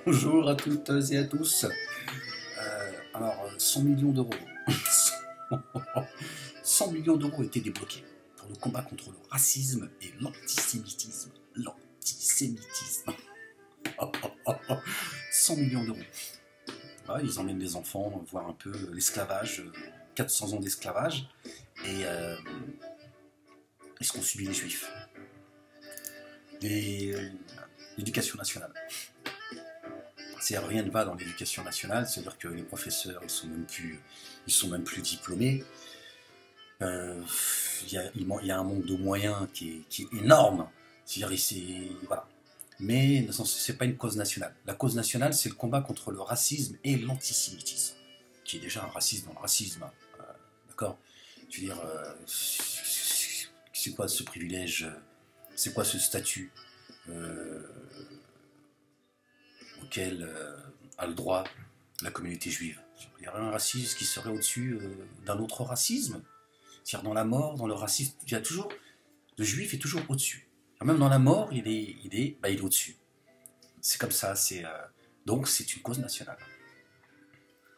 Bonjour à toutes et à tous. 100 millions d'euros. 100 millions d'euros étaient débloqués pour le combat contre le racisme et l'antisémitisme. L'antisémitisme. 100 millions d'euros. Ouais, ils emmènent les enfants voir un peu l'esclavage, 400 ans d'esclavage, et ce qu'ont subi les juifs. L'éducation nationale. Rien ne va dans l'éducation nationale, c'est-à-dire que les professeurs, ils sont même plus diplômés. Il y a un manque de moyens qui est énorme. Voilà. Mais ce n'est pas une cause nationale. La cause nationale, c'est le combat contre le racisme et l'antisémitisme, qui est déjà un racisme dans le racisme. D'accord? Je veux dire, c'est quoi ce privilège? C'est quoi ce statut auquel a le droit la communauté juive? Il y a un racisme qui serait au-dessus d'un autre racisme. C'est-à-dire dans la mort, dans le racisme, il y a toujours, le juif est toujours au-dessus. Même dans la mort, il est au-dessus. C'est comme ça, donc c'est une cause nationale.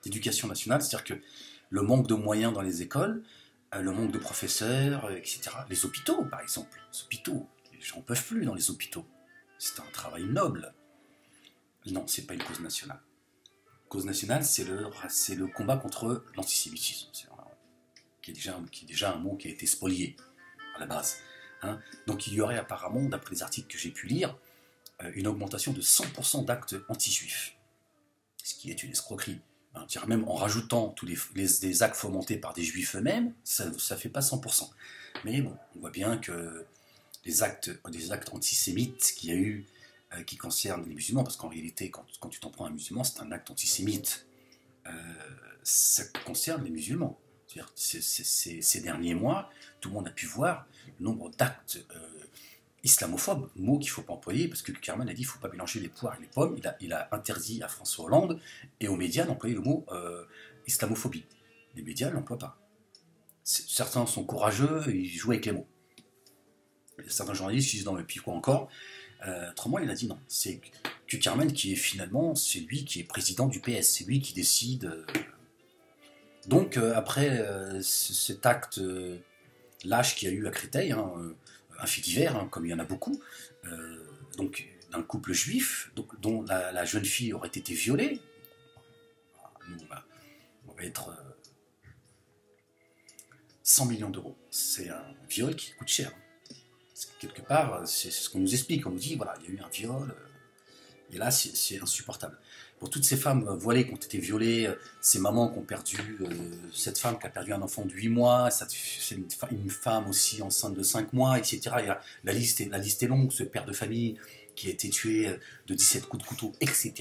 L'éducation nationale, c'est-à-dire que le manque de moyens dans les écoles, le manque de professeurs, etc. Les hôpitaux, par exemple. Les hôpitaux, les gens ne peuvent plus dans les hôpitaux. C'est un travail noble. Non, c'est pas une cause nationale. Cause nationale, c'est le combat contre l'antisémitisme, qui est déjà un mot qui a été spolié à la base. Hein. Donc il y aurait apparemment, d'après les articles que j'ai pu lire, une augmentation de 100% d'actes anti-juifs, ce qui est une escroquerie. Hein. Même en rajoutant tous les actes fomentés par des juifs eux-mêmes, ça ne fait pas 100%. Mais bon, on voit bien que des actes antisémites qu'il y a eu, qui concernent les musulmans, parce qu'en réalité, quand tu t'en prends à un musulman, c'est un acte antisémite. Ça concerne les musulmans. Ces derniers mois, tout le monde a pu voir le nombre d'actes islamophobes, mot qu'il ne faut pas employer, parce que Kerman a dit qu'il ne faut pas mélanger les poires et les pommes. Il a interdit à François Hollande et aux médias d'employer le mot islamophobie. Les médias ne l'emploient pas. Certains sont courageux, ils jouent avec les mots. Certains journalistes disent non, mais puis quoi encore? Autrement, il a dit non. C'est Kerman qui est finalement, c'est lui qui est président du PS, c'est lui qui décide. Donc, après cet acte lâche qu'il y a eu à Créteil, hein, un fait divers, hein, comme il y en a beaucoup, donc d'un couple juif, dont la jeune fille aurait été violée, nous, on va être 100 millions d'euros. C'est un viol qui coûte cher. Quelque part, c'est ce qu'on nous explique. On nous dit, voilà, il y a eu un viol, et là, c'est insupportable. Pour toutes ces femmes voilées qui ont été violées, ces mamans qui ont perdu, cette femme qui a perdu un enfant de 8 mois, c'est une femme aussi enceinte de 5 mois, etc. La liste est longue, ce père de famille qui a été tué de 17 coups de couteau, etc.,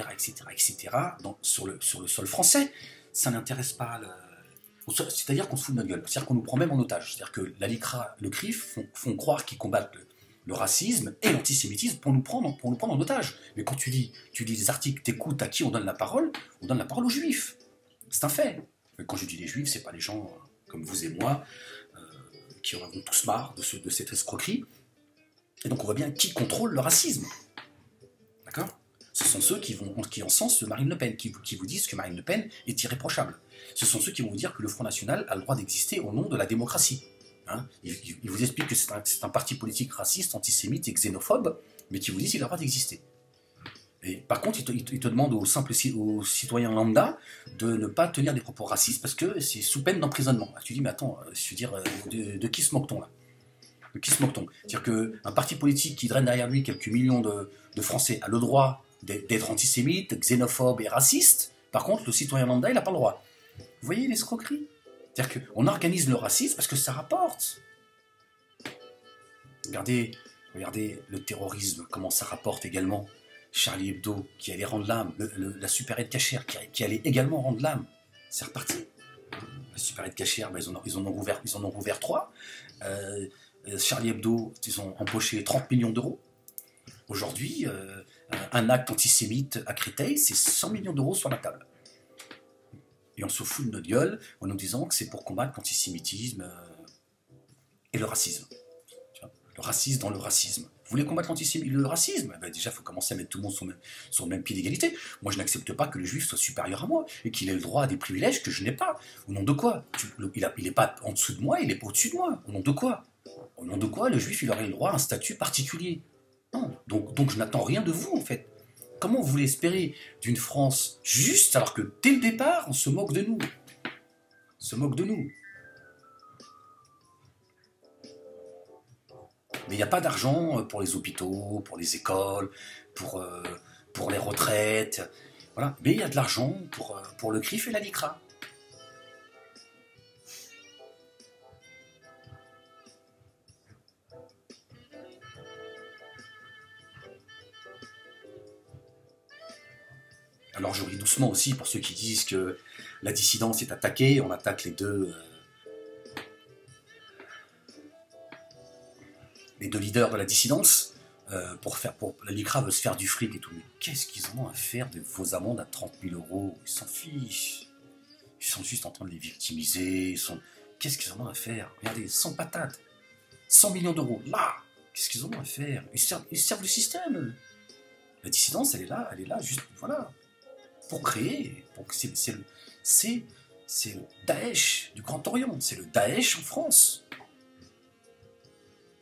sur le sol français. Ça n'intéresse pas c'est-à-dire qu'on se fout de notre gueule, c'est-à-dire qu'on nous prend même en otage, c'est-à-dire que la LICRA, le CRIF font croire qu'ils combattent le racisme et l'antisémitisme pour nous prendre en otage. Mais quand tu lis des articles, t'écoutes à qui on donne la parole aux juifs. C'est un fait. Mais quand je dis les juifs, c'est pas les gens comme vous et moi qui auront tous marre de cette escroquerie. Et donc on voit bien qui contrôle le racisme. D'accord? Ce sont ceux qui encensent Marine Le Pen, qui vous disent que Marine Le Pen est irréprochable. Ce sont ceux qui vont vous dire que le Front National a le droit d'exister au nom de la démocratie. Hein, il vous explique que c'est un parti politique raciste, antisémite et xénophobe, mais qui vous dit qu'il a le droit d'exister. Et par contre, il te demande aux citoyens lambda de ne pas tenir des propos racistes parce que c'est sous peine d'emprisonnement. Tu dis, mais attends, je veux dire, de qui se moque-t-on là? De qui se moque-t-on? C'est-à-dire qu'un parti politique qui draine derrière lui quelques millions de Français a le droit d'être antisémite, xénophobe et raciste. Par contre, le citoyen lambda, il n'a pas le droit. Vous voyez l'escroquerie? C'est-à-dire qu'on organise le racisme parce que ça rapporte. Regardez le terrorisme, comment ça rapporte également. Charlie Hebdo, qui allait rendre l'âme, la supérette cachère, qui allait également rendre l'âme. C'est reparti. La supérette cachère, ils en ont rouvert 3. Charlie Hebdo, ils ont empoché 30 millions d'euros. Aujourd'hui, un acte antisémite à Créteil, c'est 100 millions d'euros sur la table. Et on se fout de notre gueule en nous disant que c'est pour combattre l'antisémitisme et le racisme. Le racisme dans le racisme. Vous voulez combattre le racisme? Ben déjà, il faut commencer à mettre tout le monde sur le même pied d'égalité. Moi, je n'accepte pas que le juif soit supérieur à moi et qu'il ait le droit à des privilèges que je n'ai pas. Au nom de quoi? Il n'est pas en dessous de moi, il n'est pas au-dessus de moi. Au nom de quoi? Au nom de quoi le juif, il aurait le droit à un statut particulier? Non. Donc je n'attends rien de vous, en fait. Comment vous voulez espérer d'une France juste alors que dès le départ, on se moque de nous? On se moque de nous. Mais il n'y a pas d'argent pour les hôpitaux, pour les écoles, pour les retraites. Voilà. Mais il y a de l'argent pour le CRIF et la LICRA. Alors je ris doucement aussi pour ceux qui disent que la dissidence est attaquée, on attaque les deux leaders de la dissidence, pour la LICRA veut se faire du fric et tout. Mais qu'est-ce qu'ils en ont à faire de vos amendes à 30 000 euros? Ils s'en fichent. Ils sont juste en train de les victimiser. Qu'est-ce qu'ils en ont à faire? Regardez, 100 patates, 100 millions d'euros, là. Qu'est-ce qu'ils en ont à faire? Ils servent le système. La dissidence, elle est là juste, voilà, pour créer. C'est le Daesh du Grand Orient. C'est le Daesh en France.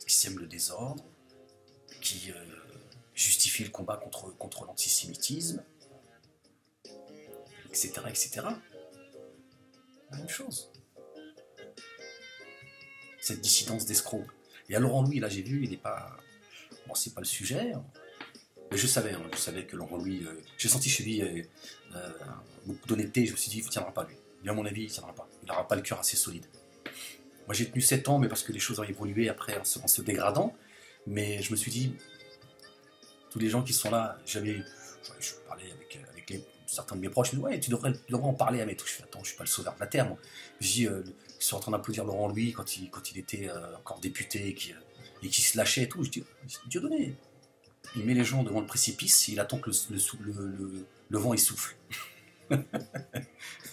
Qui sème le désordre, qui justifie le combat contre l'antisémitisme, etc., etc. La même chose. Cette dissidence d'escrocs. Et à Laurent Louis, là j'ai vu, il n'est pas... Bon, c'est pas le sujet, hein. Mais je savais que Laurent Louis... j'ai senti chez lui beaucoup d'honnêteté, je me suis dit, il ne tiendra pas lui. Lui, à mon avis, il ne tiendra pas. Il n'aura pas le cœur assez solide. Moi j'ai tenu 7 ans, mais parce que les choses ont évolué après en se dégradant. Mais je me suis dit, tous les gens qui sont là, je parlais avec certains de mes proches, ils me disent, ouais, tu devrais en parler à mes touches. Je fais, attends, je suis pas le sauveur de la terre, moi. Je dis, ils sont en train d'applaudir Laurent Louis quand il était encore député et qui se lâchait et tout. Je dis, Dieu donné. Il met les gens devant le précipice, il attend que le vent il souffle.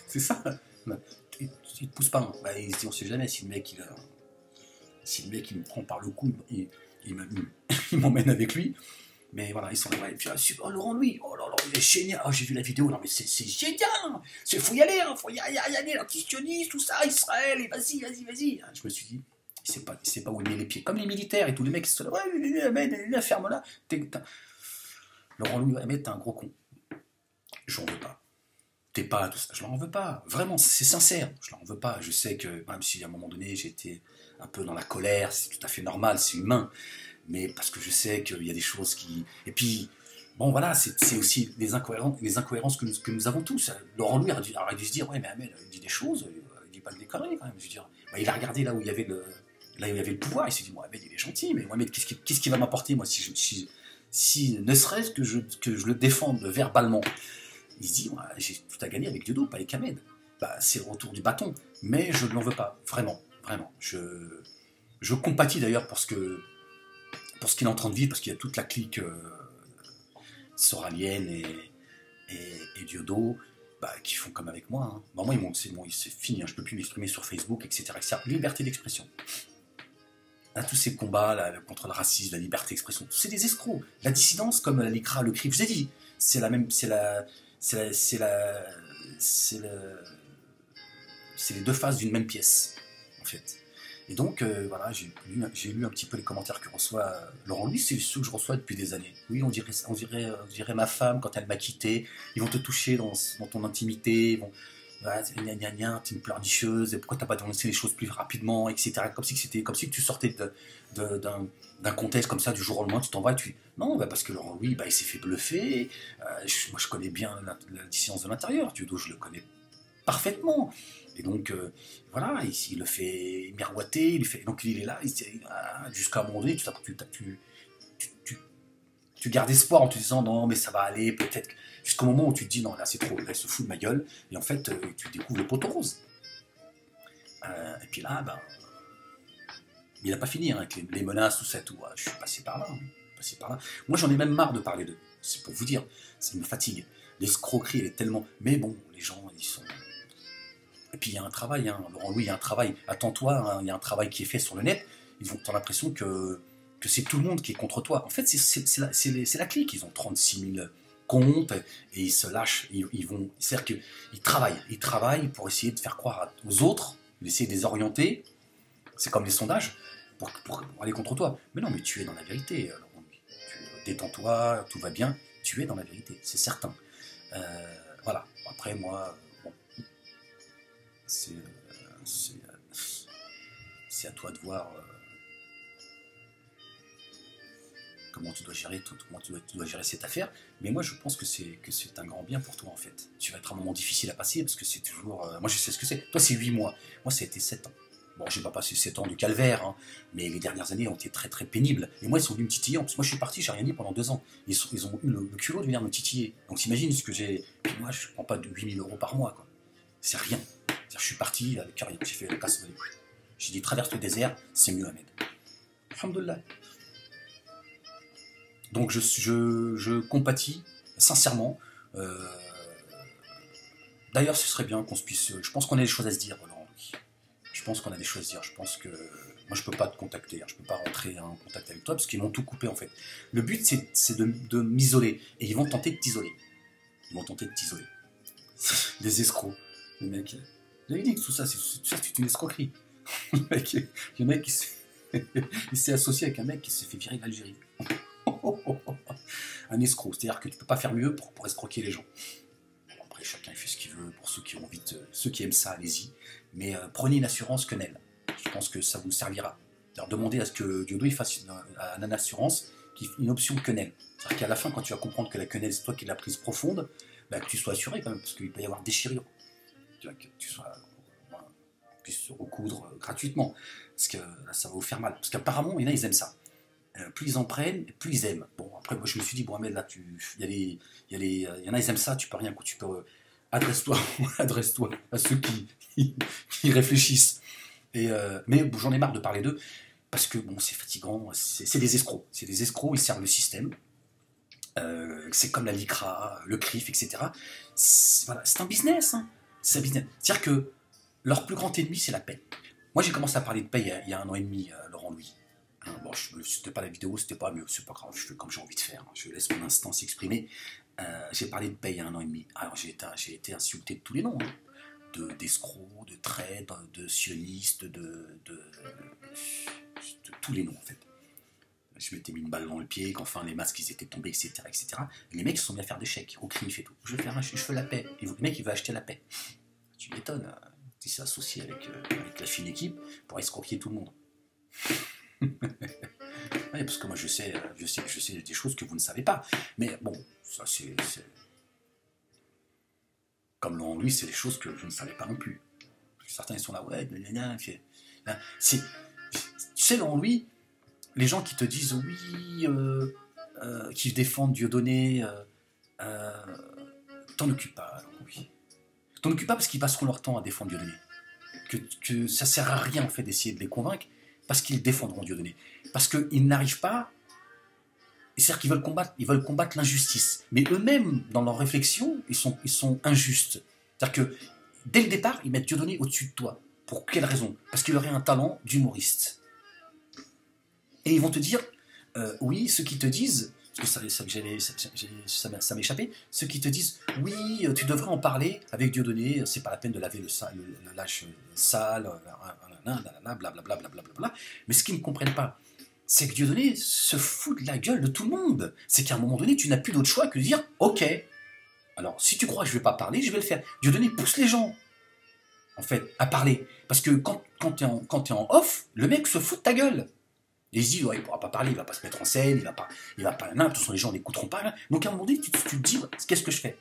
C'est ça. Il ne pousse pas. Hein. Bah, il se dit, on sait jamais si le mec il me prend par le cou, il m'emmène avec lui. Mais voilà, ils sont là, ouais, et puis, oh, Laurent Louis, oh là là, il est génial, oh, j'ai vu la vidéo, non mais c'est génial, il faut y aller, faut y aller, l'antisionisme, tout ça, Israël, et vas-y. Je me suis dit, il sait pas où il met les pieds, comme les militaires et tous les mecs qui sont là, ouais, ferme-la. Laurent Louis, ouais, mais t'es un gros con. Je n'en veux pas. T'es pas tout ça, je l'en veux pas. Vraiment, c'est sincère, je l'en veux pas. Je sais que, même si à un moment donné, j'étais un peu dans la colère, c'est tout à fait normal, c'est humain. Mais parce que je sais qu'il y a des choses qui... Et puis, bon voilà, c'est aussi les incohérences que nous avons tous. Laurent Louis aurait dû se dire, ouais mais Ahmed, il dit des choses, il dit pas des conneries quand même. Je veux dire, bah, il a regardé là où il y avait le pouvoir, il s'est dit, moi Ahmed il est gentil, mais Mohamed, qu'est-ce qui va m'apporter moi si ne serait-ce que je le défende verbalement? Il se dit, ouais, j'ai tout à gagner avec Dieudo, pas avec Ahmed. Bah, c'est le retour du bâton. Mais je ne l'en veux pas, vraiment. Je compatis d'ailleurs pour ce qu'il est en train de vivre, parce qu'il y a toute la clique soralienne et Dieudo, bah, qui font comme avec moi. Hein. Bah, moi, c'est fini, hein, je ne peux plus m'exprimer sur Facebook, etc. Liberté d'expression. Là, tous ces combats là, contre le racisme, la liberté d'expression, c'est des escrocs. La dissidence, comme la LICRA, le CRIF, je vous ai dit, c'est les deux faces d'une même pièce, en fait. Et donc, voilà, j'ai lu un petit peu les commentaires que reçoit Laurent Louis, c'est ceux que je reçois depuis des années. Oui, on dirait ma femme quand elle m'a quitté, ils vont te toucher dans ton intimité, t'es une pleurnicheuse, pourquoi t'as pas dénoncé les choses plus rapidement, etc. Comme si tu sortais d'un contexte comme ça du jour au lendemain, tu t'en vas et tu... Non, bah parce que Laurent Louis, bah, il s'est fait bluffer, moi je connais bien la dissidence de l'intérieur, Dieudo, je le connais parfaitement. Et donc, voilà, il le fait miroiter, donc il est là, jusqu'à un moment donné, tu gardes espoir en te disant non, mais ça va aller, peut-être, jusqu'au moment où tu te dis non, là c'est trop, là il se fout de ma gueule, et en fait, tu découvres le poteau rose. Et puis là, ben, il n'a pas fini, hein, avec les menaces, tout ça, tout. Je suis passé par là. Moi, j'en ai même marre de parler d'eux. C'est pour vous dire, ça me fatigue. L'escroquerie, elle est tellement... Mais bon, les gens, ils sont... Et puis il y a un travail, hein. Laurent Louis, il y a un travail. Attends-toi, hein, il y a un travail qui est fait sur le net. Ils ont l'impression que que c'est tout le monde qui est contre toi. En fait, c'est la clique. Ils ont 36 000 comptes et ils se lâchent. C'est-à-dire qu'ils travaillent pour essayer de faire croire aux autres, d'essayer de les orienter. C'est comme les sondages pour aller contre toi. Mais non, mais tu es dans la vérité. Alors, détends-toi, tout va bien. Tu es dans la vérité, c'est certain. Voilà. Après, moi, bon, c'est à toi de voir comment tu dois gérer tu dois gérer cette affaire. Mais moi, je pense que c'est un grand bien pour toi, en fait. Tu vas être un moment difficile à passer, parce que c'est toujours... moi, je sais ce que c'est. Toi, c'est 8 mois. Moi, ça a été 7 ans. Bon, j'ai pas passé 7 ans de calvaire, hein, mais les dernières années ont été très très pénibles. Et moi, ils sont venus me titiller. Parce que moi, je suis parti, j'ai rien dit pendant 2 ans. Ils ont eu le culot de venir me titiller. Donc, t'imagines ce que j'ai... Puis moi, je prends pas de 8 000 € par mois, quoi. C'est rien. Je suis parti avec rien. J'ai fait la casse. J'ai dit, traverse le désert, c'est mieux, Ahmed. Alhamdoulilah. Donc, je compatis, sincèrement. D'ailleurs, ce serait bien qu'on se puisse... Je pense qu'on a des choses à se dire, Laurent. Je pense qu'on a des choses à se dire. Je pense que... Moi, je peux pas te contacter. Je peux pas rentrer en contact avec toi parce qu'ils m'ont tout coupé, en fait. Le but, c'est de m'isoler. Et ils vont tenter de t'isoler. Des escrocs. Les mecs... J'avais dit que tout ça, c'est une escroquerie. Il y en a qui il s'est associé avec un mec qui s'est fait virer d'Algérie. Un escroc. C'est-à-dire que tu peux pas faire mieux pour escroquer les gens. Après, chacun fait ce qu'il veut. Pour ceux qui ont envie ceux qui aiment ça, allez-y. Mais prenez une assurance quenelle. Je pense que ça vous servira. Alors, demandez à ce que Diodo il fasse une assurance, une option quenelle. C'est-à-dire qu'à la fin, quand tu vas comprendre que la quenelle, c'est toi qui l'as prise profonde, bah, que tu sois assuré quand même, parce qu'il peut y avoir déchirure. Que tu puisses se recoudre gratuitement. Parce que là, ça va vous faire mal. Parce qu'apparemment, il y en a, ils aiment ça. Plus ils en prennent, plus ils aiment. Bon, après, moi, je me suis dit, bon, mais là, il y en a, ils aiment ça, tu peux rien, tu peux... adresse-toi à ceux qui réfléchissent. Mais bon, j'en ai marre de parler d'eux, parce que bon, c'est fatigant, c'est des escrocs. C'est des escrocs, ils servent le système. C'est comme la LICRA, le CRIF, etc. Voilà, c'est un business. Hein. C'est un business. C'est-à-dire que leur plus grand ennemi, c'est la paix. Moi, j'ai commencé à parler de paix il y a 1 an et demi, Laurent Louis. Hein, bon, c'était pas la vidéo, c'était pas, mais c'est pas grave, je fais comme j'ai envie de faire. Je laisse mon instant s'exprimer. J'ai parlé de paix il y a 1 an et demi. Alors, j'ai été insulté de tous les noms. Hein. D'escrocs, de traîtres, de sionistes, de tous les noms, en fait. Je m'étais mis une balle dans le pied, qu'enfin les masques ils étaient tombés, etc. etc. Et les mecs se sont mis à faire des chèques, au CRIF et tout. Je fais la paix. Et le mec il va acheter la paix. Tu m'étonnes, il s'est associé avec la fine équipe pour escroquer tout le monde. Ouais, parce que moi je sais des choses que vous ne savez pas. Mais bon, ça c'est... Comme Laurent Louis, c'est des choses que je ne savais pas non plus. Certains ils sont là, ouais, tu sais, Laurent Louis, les gens qui te disent oui, qui défendent Dieudonné, t'en occupe pas, oui. T'en occupe pas parce qu'ils passeront leur temps à défendre Dieudonné. Que ça sert à rien en fait d'essayer de les convaincre parce qu'ils défendront Dieudonné. Parce qu'ils n'arrivent pas, c'est-à-dire qu'ils veulent combattre l'injustice. Mais eux-mêmes, dans leur réflexion, ils sont injustes. C'est-à-dire que dès le départ, ils mettent Dieudonné au-dessus de toi. Pour quelle raison? Parce qu'il aurait un talent d'humoriste. Et ils vont te dire, oui, ceux qui te disent, parce que ça m'échappait, ceux qui te disent, oui, tu devrais en parler avec Dieudonné, c'est pas la peine de laver le lâche sale, blablabla. Mais ce qu'ils ne comprennent pas, c'est que Dieudonné se fout de la gueule de tout le monde. C'est qu'à un moment donné, tu n'as plus d'autre choix que de dire, ok, alors si tu crois que je ne vais pas parler, je vais le faire. Dieudonné pousse les gens, en fait, à parler. Parce que quand tu es en off, le mec se fout de ta gueule. Et il se dit, ouais, il ne pourra pas parler, il ne va pas se mettre en scène, il va pas, de toute façon les gens n'écouteront pas. Là. Donc à un moment donné, tu te dis, qu'est-ce que je fais?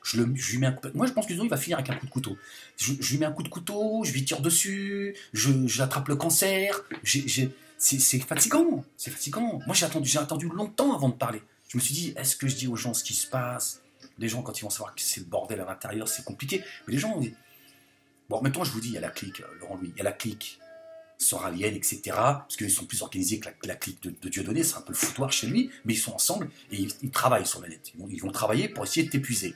Je lui mets un coup de... Moi je pense que il va finir avec un coup de couteau. Je lui mets un coup de couteau, je lui tire dessus, j'attrape le cancer, c'est fatigant, c'est fatigant. Moi j'ai attendu longtemps avant de parler. Je me suis dit, est-ce que je dis aux gens ce qui se passe? Les gens quand ils vont savoir que c'est le bordel à l'intérieur, c'est compliqué. Mais les gens, bon maintenant je vous dis, il y a la clique, Laurent Louis, il y a la clique. Soralienne, etc. Parce qu'ils sont plus organisés que la clique de Dieudonné, c'est un peu le foutoir chez lui, mais ils sont ensemble et ils travaillent sur la net. Ils vont travailler pour essayer de t'épuiser.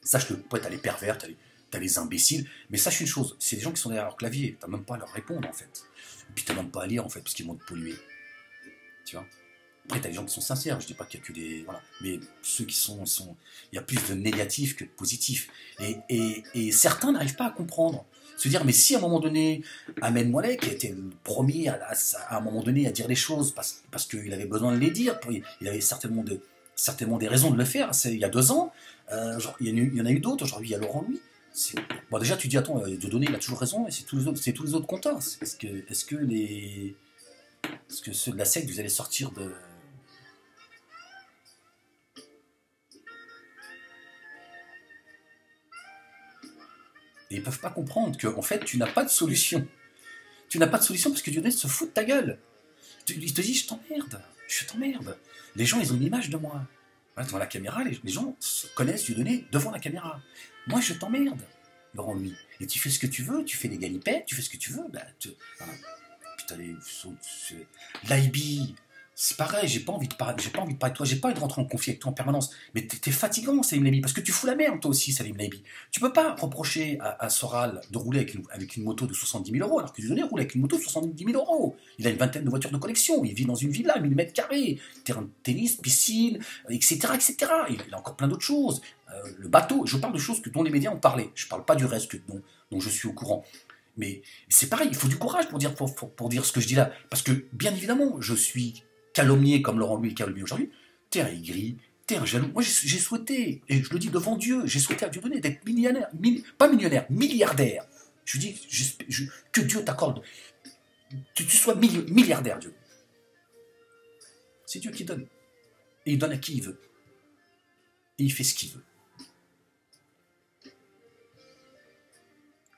Sache que t'as les pervers, t'as les imbéciles, mais sache une chose, c'est des gens qui sont derrière leur clavier, t'as même pas à leur répondre en fait. Et puis t'as même pas à lire en fait, parce qu'ils vont te polluer. tu vois. Après, t'as des gens qui sont sincères, je dis pas qu'il y a que des... Voilà. Mais ceux qui sont... Il y a plus de négatifs que de positifs. Et certains n'arrivent pas à comprendre. Se dire, mais si à un moment donné, Ahmed Moalek qui a été le premier à un moment donné à dire les choses, parce qu'il avait besoin de les dire, il avait certainement des raisons de le faire, c'est il y a 2 ans, il y en a eu d'autres, aujourd'hui il y a Laurent Louis. Bon, déjà tu dis, attends, Dieudonné il a toujours raison, et c'est tous les autres compteurs. Est-ce que ceux de la secte, vous allez sortir de... Et ils peuvent pas comprendre que, en fait, tu n'as pas de solution. Tu n'as pas de solution parce que Dieudonné se fout de ta gueule. Il te dit, je t'emmerde. Les gens, ils ont une image de moi. Voilà, devant la caméra, les gens connaissent Dieudonné devant la caméra. Moi, je t'emmerde, Laurent Louis. Et tu fais ce que tu veux, tu fais des galipettes, tu fais ce que tu veux. Voilà. Putain, l'IB, c'est pareil, j'ai pas envie de parler de toi, j'ai pas envie de rentrer en conflit avec toi en permanence. Mais t'es fatigant, Salim Laibi, parce que tu fous la merde, toi aussi, Salim Laibi. Tu peux pas reprocher à Soral de rouler avec une moto de 70 000 euros, alors que Dieudonné roule avec une moto de 70 000 euros. Il a une vingtaine de voitures de collection, il vit dans une villa, 1000 mètres carrés, terrain de tennis, piscine, etc., etc. Il a encore plein d'autres choses. Le bateau, je parle de choses dont les médias ont parlé. Je parle pas du reste dont je suis au courant. Mais c'est pareil, il faut du courage pour dire ce que je dis là. Parce que, bien évidemment, je suis calomnié comme Laurent Louis est calomnié aujourd'hui. T'es un aigri, t'es un jaloux. Moi, j'ai souhaité, et je le dis devant Dieu, j'ai souhaité à Dieudonné d'être millionnaire, pas millionnaire, milliardaire. Je dis que Dieu t'accorde, que tu sois milliardaire, Dieu. C'est Dieu qui donne. Et il donne à qui il veut. Et il fait ce qu'il veut.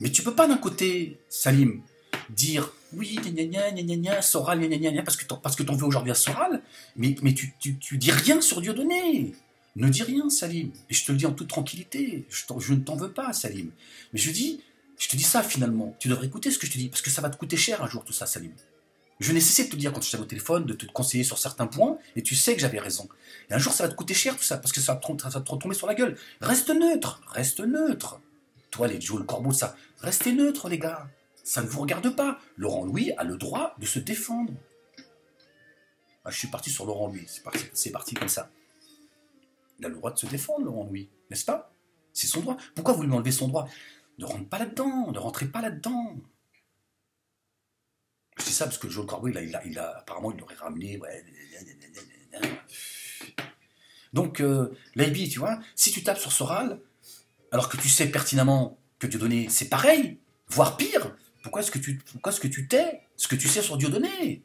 Mais tu peux pas d'un côté, Salim, dire oui, Soral, parce que t'en veux aujourd'hui à Soral, mais tu dis rien sur Dieudonné. Ne dis rien, Salim. Et je te le dis en toute tranquillité. Je ne t'en veux pas, Salim. Mais je te dis ça finalement. Tu devrais écouter ce que je te dis, parce que ça va te coûter cher un jour tout ça, Salim. Je n'ai cessé de te dire quand je t'avais au téléphone, de te conseiller sur certains points, et tu sais que j'avais raison. Et un jour ça va te coûter cher tout ça, parce que ça va te retomber sur la gueule. Reste neutre. Toi, les Joe le Corbeau, ça. Restez neutre, les gars. Ça ne vous regarde pas. Laurent Louis a le droit de se défendre. Je suis parti sur Laurent Louis. C'est parti comme ça. Il a le droit de se défendre, Laurent Louis. N'est-ce pas? C'est son droit. Pourquoi vous lui enlevez son droit? Ne rentrez pas là-dedans. Ne rentrez pas là-dedans. Je dis ça parce que Joe le Corbeau, apparemment, il l'aurait ramené. Ouais. Donc, Laibi, tu vois, si tu tapes sur Soral, alors que tu sais pertinemment que Dieudonné, c'est pareil, voire pire, pourquoi est-ce que tu tais ce que tu sais sur Dieudonné?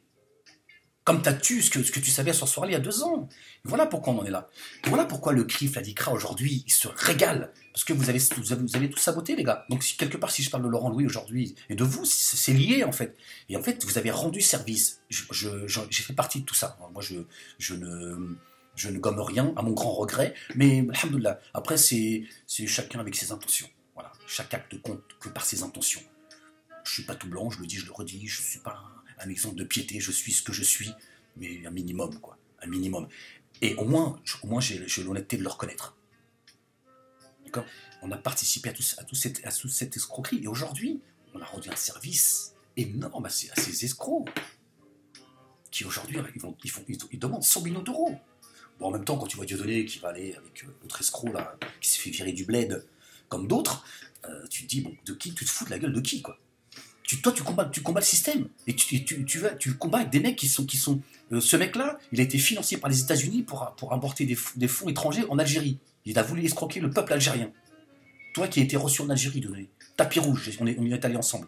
Comme tu as tué ce que tu savais sur Soral il y a 2 ans. Et voilà pourquoi on en est là. Et voilà pourquoi le CRIF, la DICRA, aujourd'hui, il se régale. Parce que vous avez tout saboté, les gars. Donc, quelque part, si je parle de Laurent Louis aujourd'hui, et de vous, c'est lié, en fait. Et en fait, vous avez rendu service. J'ai fait partie de tout ça. Moi, je ne gomme rien, à mon grand regret. Mais, alhamdoulilah, après, c'est chacun avec ses intentions. Voilà. Chaque acte compte que par ses intentions. Je suis pas tout blanc, je le dis, je le redis, je suis pas un exemple de piété, je suis ce que je suis, mais un minimum, quoi. Un minimum. Et au moins j'ai l'honnêteté de le reconnaître. D'accord? On a participé à toute cette escroquerie. Et aujourd'hui, on a rendu un service énorme à ces escrocs. Qui aujourd'hui, ils demandent 100 millions d'euros. Bon, en même temps, quand tu vois Dieudonné qui va aller avec l'autre escroc, là, qui s'est fait virer du bled, comme d'autres, tu te dis, bon, de qui tu te fous de la gueule de qui, quoi? Toi, tu combats le système. Et tu combats avec des mecs qui sont ce mec-là, il a été financé par les États-Unis pour importer des fonds étrangers en Algérie. Il a voulu escroquer le peuple algérien. Toi qui as été reçu en Algérie, Dieudonné. Tapis rouge, on est allés ensemble.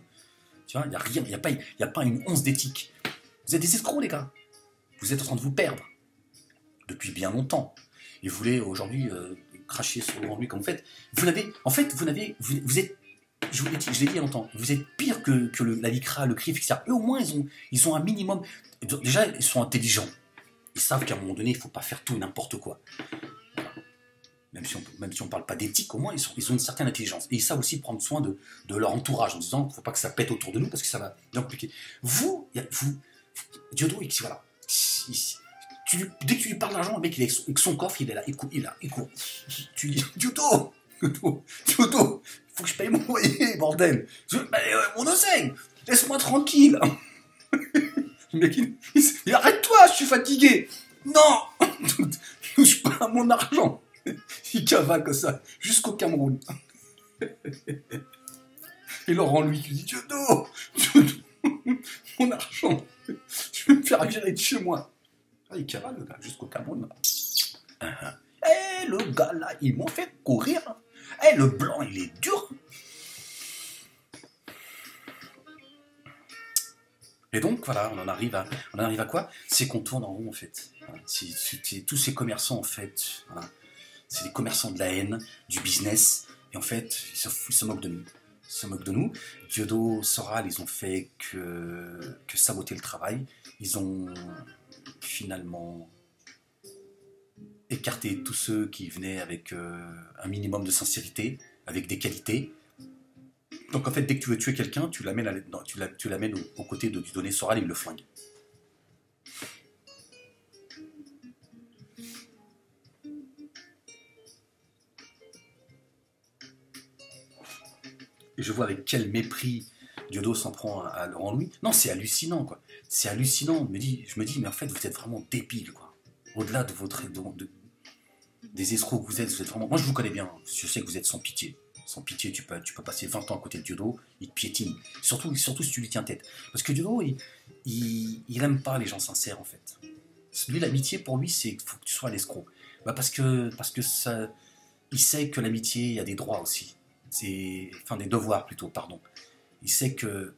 Tu vois, il n'y a rien, il n'y a pas une once d'éthique. Vous êtes des escrocs, les gars. Vous êtes en train de vous perdre. Depuis bien longtemps. Et vous voulez aujourd'hui cracher sur Laurent Louis comme vous faites. Vous êtes, je l'ai dit il y a longtemps, vous êtes pire que la LICRA, le CRIF, etc. Eux, au moins, ils ont un minimum. Déjà, ils sont intelligents. Ils savent qu'à un moment donné, il ne faut pas faire tout et n'importe quoi. Voilà. Même si on ne parle pas d'éthique, au moins, ils ont une certaine intelligence. Et ils savent aussi prendre soin de leur entourage, en disant qu'il ne faut pas que ça pète autour de nous, parce que ça va bien compliquer. Dieudonné, voilà. Dès que tu lui parles d'argent, le mec, il est avec son coffre, il est là, il court. Tu dis, Dieudonné, faut que je paye mon loyer, bordel. Mon enseigne, laisse-moi tranquille. Le mec, il arrête-toi, suis fatigué. Non, touche pas à mon argent. Il cavale comme ça, jusqu'au Cameroun. Et Laurent, lui, qui dit, Dieudo, mon argent, je vais me faire virer de chez moi. Ah, il cavale, le gars, jusqu'au Cameroun. Eh, le gars, là, ils m'ont fait courir. Eh, le blanc, il est dur. Et donc, voilà, on en arrive à quoi? C'est qu'on tourne en rond, en fait. Voilà. Tous ces commerçants, en fait, voilà. C'est des commerçants de la haine, du business, et en fait, ils se moquent de nous. Ils se moquent de nous. Dieudo, Soral, ils ont fait que saboter le travail. Ils ont finalement écarté tous ceux qui venaient avec un minimum de sincérité, avec des qualités. Donc en fait, dès que tu veux tuer quelqu'un, tu l'amènes aux côtés de Dieudonné Soral et il le flingue. Et je vois avec quel mépris Dieudo s'en prend à Laurent Louis. Non, c'est hallucinant, quoi. C'est hallucinant. Je me dis, mais en fait, vous êtes vraiment débile, quoi. Au-delà de des escrocs que vous êtes vraiment... Moi, je vous connais bien. Je sais que vous êtes sans pitié. Sans pitié, tu peux passer 20 ans à côté de Dieudo, il te piétine. Surtout si tu lui tiens tête. Parce que Dieudo, il aime pas les gens sincères, en fait. Lui, l'amitié, pour lui, c'est qu'il faut que tu sois l'escroc. Bah parce que ça, il sait que l'amitié, il y a des droits aussi. Enfin, des devoirs, plutôt, pardon. Il sait que...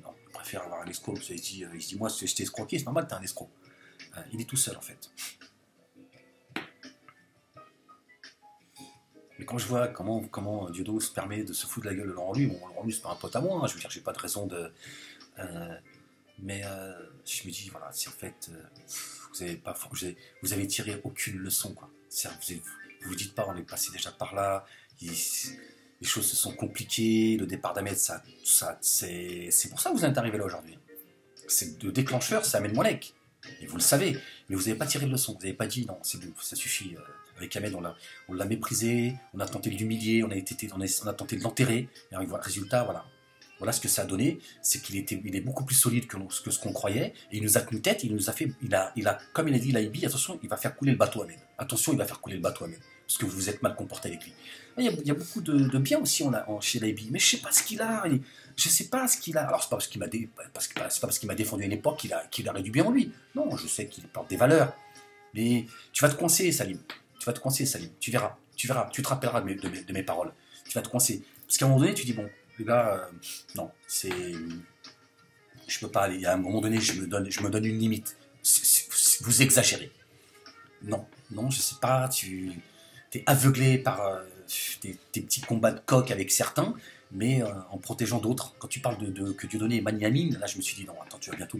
Non, il préfère avoir un escroc. Il se dit, moi, si je t'ai escroqué, c'est normal, t'es un escroc. Il est tout seul, en fait. Mais quand je vois comment Dieudo se permet de se foutre de la gueule de Laurent Louis, bon, Laurent Louis, c'est pas un pote à moi, hein, je veux dire, j'ai pas de raison de... mais je me dis, voilà, si en fait, vous avez tiré aucune leçon, quoi. Vous dites pas, on est passé déjà par là, les choses se sont compliquées, le départ d'Ahmed, c'est pour ça que vous êtes arrivé là aujourd'hui. C'est le déclencheur, c'est Ahmed Moalek. Et vous le savez, mais vous n'avez pas tiré de leçon, vous n'avez pas dit, non, c'est bon, ça suffit... Avec Ahmed, on l'a méprisé, on a tenté de l'humilier, on a tenté de l'enterrer. Et résultat, voilà. Voilà ce que ça a donné, c'est qu'il est beaucoup plus solide que ce qu'on croyait. Et il nous a tenu tête, comme il a dit Laïbi, attention, il va faire couler le bateau Ahmed. Attention, il va faire couler le bateau Ahmed. Parce que vous vous êtes mal comporté avec lui. Il y a beaucoup de bien aussi chez Laïbi, mais je sais pas ce qu'il a. Je sais pas ce qu'il a. Alors c'est pas parce qu'il m'a défendu à une époque qu'il aurait du bien en lui. Non, je sais qu'il porte des valeurs. Mais tu vas te coincer, Salim. Tu vas te coincer, Salim. Tu verras. Tu te rappelleras de mes paroles. Tu vas te coincer. Parce qu'à un moment donné, tu dis, bon, les gars, non, je peux pas aller. À un moment donné, je me donne une limite. Vous exagérez. Non, je sais pas, tu es aveuglé par tes petits combats de coq avec certains, mais en protégeant d'autres. Quand tu parles que Dieudonné est magnanime, là, je me suis dit, non, attends, tu vas bientôt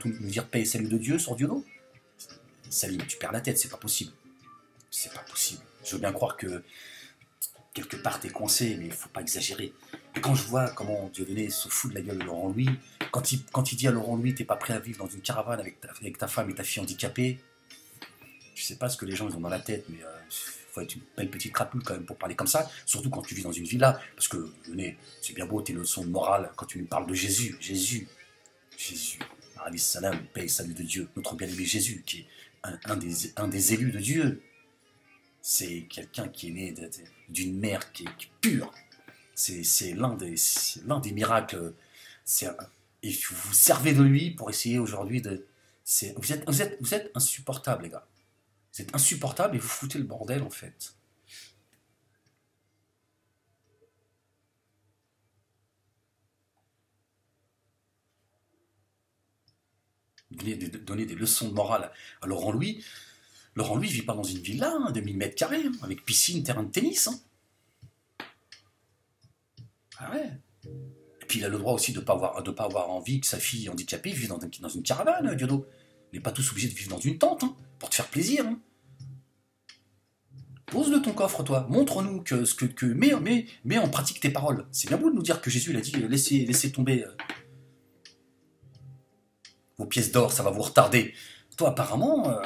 nous dire paix et salut de Dieu sur Dieudonné. Salim, tu perds la tête, c'est pas possible. C'est pas possible. Je veux bien croire que quelque part t'es coincé, mais il faut pas exagérer. Et quand je vois comment Dieudonné se fout de la gueule de Laurent Louis, quand il dit à Laurent Louis, t'es pas prêt à vivre dans une caravane avec ta femme et ta fille handicapée, je sais pas ce que les gens ils ont dans la tête, mais faut être une belle petite crapule quand même pour parler comme ça, surtout quand tu vis dans une villa, parce que c'est bien beau tes leçons de morale quand tu nous parles de Jésus, alayhi salam, paix et salut de Dieu, notre bien-aimé Jésus, qui est un des élus de Dieu. C'est quelqu'un qui est né d'une mère qui est pure. C'est l'un des miracles. Et vous vous servez de lui pour essayer aujourd'hui de... Vous êtes insupportables, les gars. Vous êtes insupportables et vous foutez le bordel, en fait. Donner des leçons de morale à Laurent Louis. Laurent Louis ne vit pas dans une villa de 1000 mètres carrés, avec piscine, terrain de tennis. Ah ouais. Et puis il a le droit aussi de ne pas avoir envie que sa fille handicapée vive dans une caravane, Diodo. On n'est pas tous obligés de vivre dans une tente, pour te faire plaisir. Pose-le ton coffre, toi. Montre-nous mets en pratique tes paroles. C'est bien beau de nous dire que Jésus il a dit laissez tomber vos pièces d'or, ça va vous retarder. Toi, apparemment,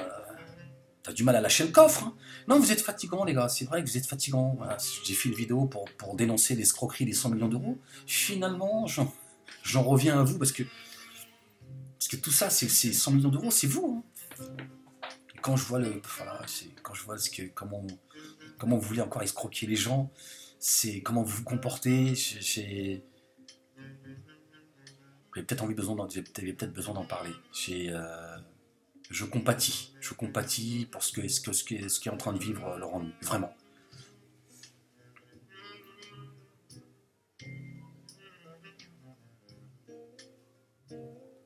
t'as du mal à lâcher le coffre. Non, vous êtes fatigants, les gars. C'est vrai que vous êtes fatigants. Voilà, j'ai fait une vidéo pour dénoncer l'escroquerie des 100 millions d'euros. Finalement, j'en reviens à vous parce que tout ça, c'est 100 millions d'euros, c'est vous. Quand je vois voilà, quand je vois comment vous voulez encore escroquer les gens, c'est comment vous vous comportez, j'avais peut-être peut-être besoin d'en parler. Je compatis pour ce qu'est en train de vivre Laurent Nunez, vraiment.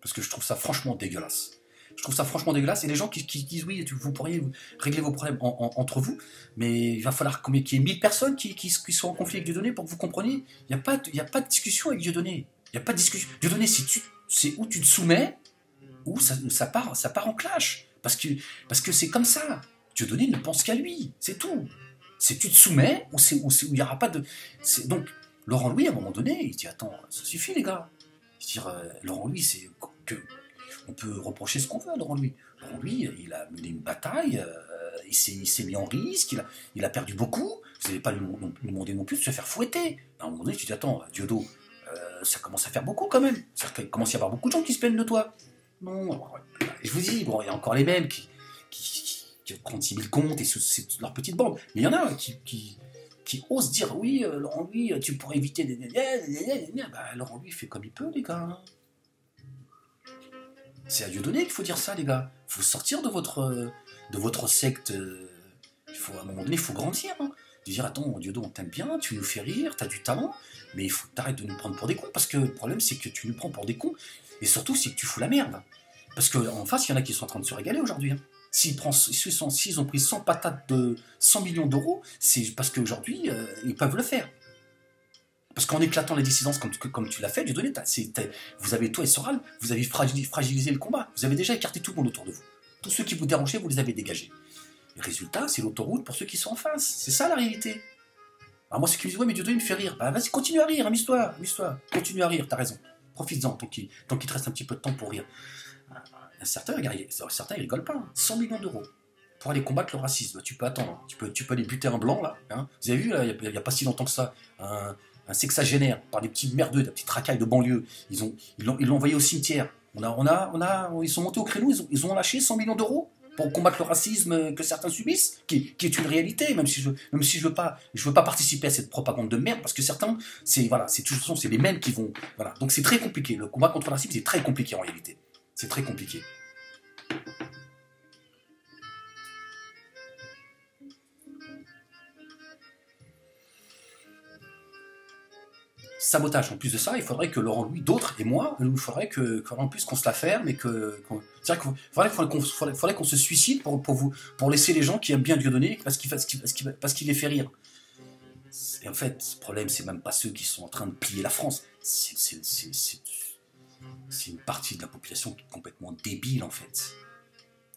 Parce que je trouve ça franchement dégueulasse. Je trouve ça franchement dégueulasse. Et les gens qui disent oui, vous pourriez régler vos problèmes entre vous, mais il va falloir qu'il y ait 1000 personnes qui soient en conflit avec Dieudonné pour que vous compreniez. Il n'y a pas de discussion avec Dieudonné. Il n'y a pas de discussion. Dieudonné, c'est où tu te soumets, ou ça part en clash. Parce que c'est comme ça. Dieudonné ne pense qu'à lui. C'est tout. C'est tu te soumets, ou il n'y aura pas de. Donc, Laurent Louis, à un moment donné, il dit attends, ça suffit les gars. Laurent Louis, c'est que. On peut reprocher ce qu'on veut à Laurent Louis. Laurent Louis, il a mené une bataille, il s'est mis en risque, il a perdu beaucoup. Vous n'allez pas lui demander non plus de se faire fouetter. À un moment donné, tu dis attends, Diodo, ça commence à faire beaucoup quand même. C'est-à-dire qu'il commence à y avoir beaucoup de gens qui se plaignent de toi. Non, je vous dis, bon, il y a encore les mêmes qui 36 000 comptes et c'est leur petite bande. Mais il y en a qui osent dire oui, Laurent Louis, tu pourrais éviter des. Bah, Laurent Louis fait comme il peut, les gars. C'est à Dieudonné qu'il faut dire ça, les gars. Il faut sortir de votre secte. À un moment donné, il faut grandir. Hein. De dire, attends, Dieudonné, on t'aime bien, tu nous fais rire, t'as du talent, mais il faut que t'arrêtes de nous prendre pour des cons, parce que le problème, c'est que tu nous prends pour des cons, et surtout, c'est que tu fous la merde. Parce qu'en face, il y en a qui sont en train de se régaler aujourd'hui. Hein. S'ils ont pris 100 patates de 100 millions d'euros, c'est parce qu'aujourd'hui, ils peuvent le faire. Parce qu'en éclatant les dissidences comme tu l'as fait, Dieudonné, vous avez, toi et Soral, vous avez fragilisé le combat. Vous avez déjà écarté tout le monde autour de vous. Tous ceux qui vous dérangeaient, vous les avez dégagés. Le résultat, c'est l'autoroute pour ceux qui sont en face. C'est ça la réalité. Alors moi, ceux qui me disent, ouais, mais Dieudonné me fait rire. Bah vas-y, continue à rire, amuse-toi. Continue à rire, t'as raison. Profites-en, tant qu'il te reste un petit peu de temps pour rire. Certains, ils rigolent pas. 100 millions d'euros pour aller combattre le racisme. Tu peux attendre. Tu peux aller buter un blanc, là. Hein. Vous avez vu, là, il n'y a pas si longtemps que ça, un sexagénaire, par des petits merdeux, des petites racailles de banlieue. Ils l'ont envoyé au cimetière. Ils sont montés au créneau, ils ont lâché 100 millions d'euros pour combattre le racisme que certains subissent, qui est une réalité, même si je veux pas participer à cette propagande de merde, parce que certains, c'est les mêmes qui vont, voilà. Donc c'est très compliqué. Le combat contre le racisme, c'est très compliqué en réalité. C'est très compliqué. Sabotage. En plus de ça, il faudrait que Laurent Louis, d'autres et moi, il faudrait qu'en plus qu'on se la ferme et c'est-à-dire qu'il faudrait qu'on se suicide pour laisser les gens qui aiment bien Dieudonné parce qu'il les fait rire. Et en fait, le problème, c'est même pas ceux qui sont en train de piller la France. C'est une partie de la population qui est complètement débile, en fait.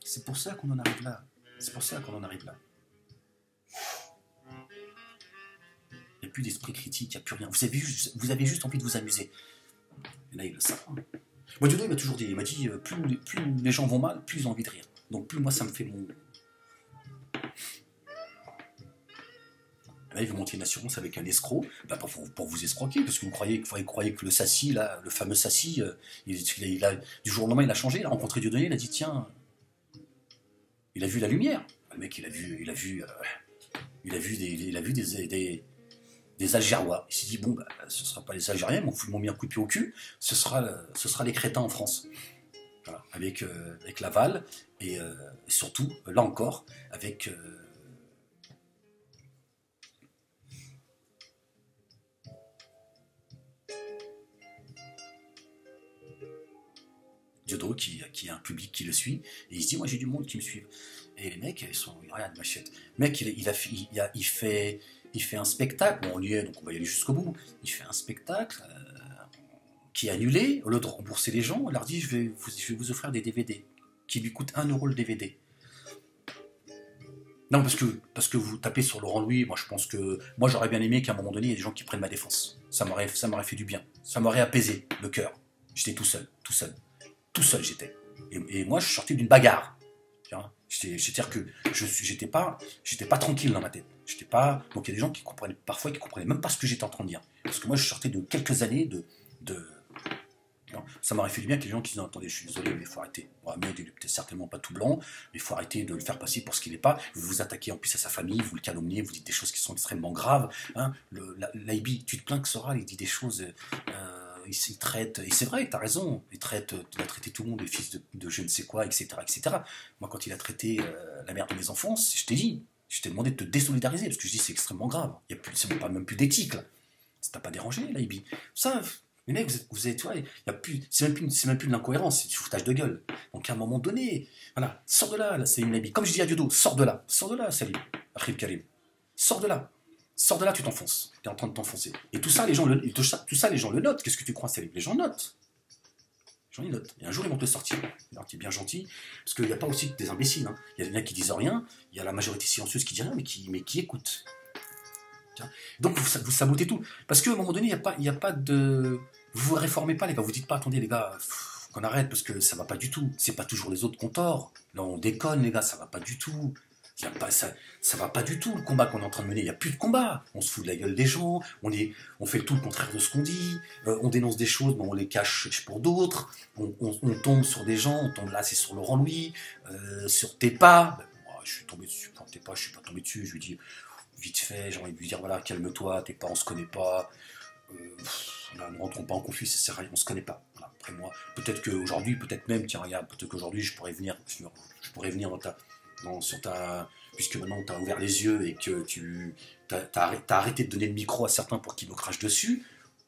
C'est pour ça qu'on en arrive là. Il n'y a plus d'esprit critique, il n'y a plus rien. Vous avez juste envie de vous amuser. Et là, il le savent. Moi, Dieudonné m'a toujours dit, plus les gens vont mal, plus ils ont envie de rire. Donc plus moi, ça me fait mon... Là, il veut monter une assurance avec un escroc, bah, pour vous escroquer, parce que vous croyez que le Sassi, là, le fameux Sassi, du jour au lendemain, il a changé, il a rencontré Dieudonné, il a dit, tiens, il a vu la lumière. Le mec, il a vu des Algérois. Il s'est dit, bon, bah, ce ne sera pas les Algériens, m'ont mis un coup de pied au cul, ce sera les crétins en France. Voilà, avec Laval, et surtout, là encore, avec... Diodo qui a un public qui le suit, et il se dit, moi j'ai du monde qui me suit. Et les mecs, regarde, machette. Le mec, il fait un spectacle, bon, on y est, donc on va y aller jusqu'au bout. Il fait un spectacle qui est annulé, au lieu de rembourser les gens, il leur dit, je vais vous offrir des DVD, qui lui coûtent 1 euro le DVD. Non, parce que vous tapez sur Laurent Louis, moi je pense que... Moi j'aurais bien aimé qu'à un moment donné, il y ait des gens qui prennent ma défense. Ça m'aurait fait du bien. Ça m'aurait apaisé le cœur. J'étais tout seul j'étais. Et moi je suis sorti d'une bagarre. C'est-à-dire que j'étais pas tranquille dans ma tête. Donc il y a des gens qui comprenaient même pas ce que j'étais en train de dire. Parce que moi je sortais de quelques années de Non, ça m'aurait fait du bien que les gens qui disent non, attendez, je suis désolé, mais il faut arrêter. Mohamed, il est peut-être certainement pas tout blanc, mais il faut arrêter de le faire passer pour ce qu'il n'est pas. Vous vous attaquez en plus à sa famille, vous le calomniez, vous dites des choses qui sont extrêmement graves. Hein. L'Aibi, tu te plains que Soral, il dit des choses, il traite, et c'est vrai, tu as raison, il a traité tout le monde, les fils de je ne sais quoi, etc., etc. Moi, quand il a traité la mère de mes enfants, je t'ai dit, je t'ai demandé de te désolidariser, parce que je dis c'est extrêmement grave. C'est même plus d'éthique, là. Ça t'a pas dérangé, l'Aibi. Ça. Les mecs, vous êtes, tu vois, c'est même plus de l'incohérence, c'est du foutage de gueule. Donc à un moment donné, voilà, sors de là Salim Nabi. Comme je dis à Diodo, sors de là, Salim, Achille Karim. Sors de là, tu t'enfonces. Tu es en train de t'enfoncer. Et tout ça, les gens le notent. Qu'est-ce que tu crois, Salim? Les gens notent. Les gens, ils notent. Et un jour, ils vont te sortir. Alors, tu es bien gentil, parce qu'il n'y a pas aussi que des imbéciles. Hein. Il y en a qui disent rien, il y a la majorité silencieuse qui dit rien, mais qui écoute. Donc vous sabotez tout. Parce qu'à un moment donné, il n'y a pas de... Vous ne réformez pas, les gars. Vous dites pas, attendez, les gars, faut qu'on arrête, parce que ça va pas du tout. C'est pas toujours les autres qui ont tort. Là, on déconne, les gars, ça va pas du tout. Ça va pas du tout, le combat qu'on est en train de mener. Il n'y a plus de combat. On se fout de la gueule des gens, on fait tout le contraire de ce qu'on dit, on dénonce des choses, mais on les cache pour d'autres. On tombe sur des gens, on tombe là, c'est sur Laurent Louis, sur Tepa. Moi, je suis tombé dessus, enfin, Tepa, je suis pas tombé dessus, je lui dis... Vite fait, j'ai envie de lui dire, voilà, calme-toi, t'es pas, on se connaît pas, là, ne rentrons pas en conflit, ça sert à rien, on se connaît pas. Voilà, après moi, peut-être qu'aujourd'hui, peut-être même, tiens, regarde, peut-être qu'aujourd'hui, je pourrais venir sur ta, puisque maintenant tu as ouvert les yeux et que tu as arrêté de donner le micro à certains pour qu'ils me crachent dessus,